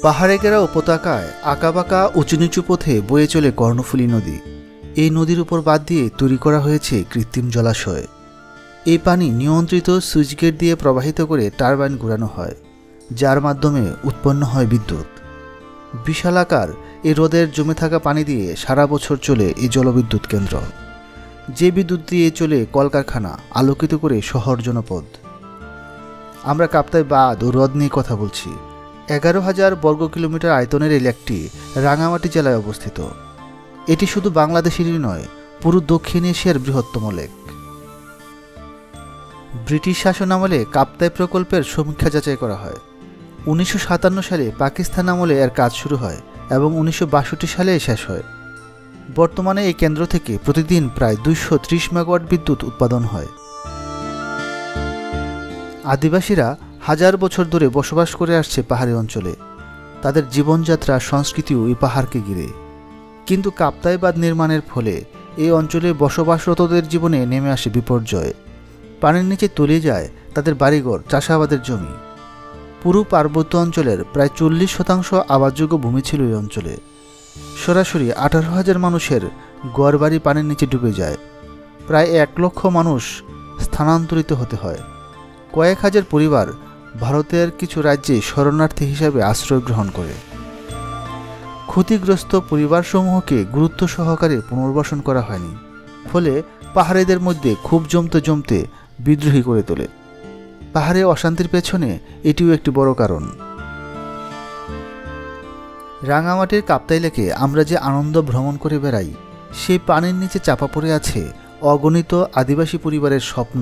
পাহাড়ে ঘেরা উপত্যকায় আঁকাবাঁকা উঁচু নিচু পথে বয়ে চলে কর্ণফুলী নদী। এই নদীর উপর বাঁধ দিয়ে তৈরি করা হয়েছে কৃত্রিম জলাশয়। এই পানি নিয়ন্ত্রিত সুইচগেট দিয়ে প্রবাহিত করে টারবাইন ঘোরানো হয়, যার মাধ্যমে উৎপন্ন হয় বিদ্যুৎ। বিশালাকার এই হ্রদের জমে থাকা পানি দিয়ে সারা বছর চলে এই জলবিদ্যুৎ কেন্দ্র, যে বিদ্যুৎ দিয়ে চলে কলকারখানা, আলোকিত করে শহর জনপদ। আমরা কাপ্তাই বাঁধ ও হ্রদ নিয়ে কথা বলছি। 11,000 বর্গ কিলোমিটার আয়তনের এই লেকটি রাঙামাটি জেলায় অবস্থিত। এটি শুধু বাংলাদেশেরই নয়, পুরো দক্ষিণ এশিয়ার বৃহত্তম লেক। ব্রিটিশ শাসন আমলে কাপ্তাই প্রকল্পের সমীক্ষা যাচাই করা হয়। 1957 সালে পাকিস্তান আমলে এর কাজ শুরু হয় এবং 1962 সালে শেষ হয়। বর্তমানে এই কেন্দ্র থেকে প্রতিদিন প্রায় 230 মেগাওয়াট বিদ্যুৎ উৎপাদন হয়। আদিবাসীরা হাজার বছর ধরে বসবাস করে আসছে পাহাড়ি অঞ্চলে। তাদের জীবনযাত্রা, সংস্কৃতিও এই পাহাড়কে ঘিরে। কিন্তু কাপ্তাই বাঁধ নির্মাণের ফলে এই অঞ্চলে বসবাসরতদের জীবনে নেমে আসে বিপর্যয়। পানির নিচে তলিয়ে যায় তাদের বাড়িঘর, চাষাবাদের জমি। পুরো পার্বত্য অঞ্চলের প্রায় 40% আবাসযোগ্য ভূমি ছিল এই অঞ্চলে। সরাসরি 18,000 মানুষের ঘরবাড়ি পানির নিচে ডুবে যায়। প্রায় 1 লক্ষ মানুষ স্থানান্তরিত হতে হয়। কয়েক হাজার পরিবার ভারতের কিছু রাজ্যে শরণার্থী হিসাবে আশ্রয় গ্রহণ করে। ক্ষতিগ্রস্ত পরিবারসমূহকে গুরুত্ব সহকারে পুনর্বাসন করা হয়নি, ফলে পাহাড়িদের মধ্যে ক্ষোভ জমতে বিদ্রোহী করে তোলে। পাহাড়ে অশান্তির পেছনে এটিও একটি বড় কারণ। রাঙামাটির কাপ্তাই লেকে আমরা যে আনন্দ ভ্রমণ করে বেড়াই, সেই পানির নিচে চাপা পড়ে আছে অগণিত আদিবাসী পরিবারের স্বপ্ন,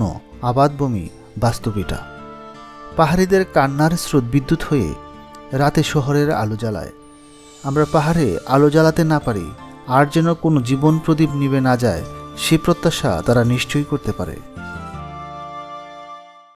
আবাদভূমি, বাস্তবিটা। পাহাড়িদের কান্নার স্রোত বিদ্যুৎ হয়ে রাতে শহরের আলো জ্বালায়। আমরা পাহাড়ে আলো জ্বালাতে না পারি, আর যেন কোনো জীবন প্রদীপ নিভে না যায়, সে প্রত্যাশা তারা নিশ্চয়ই করতে পারে।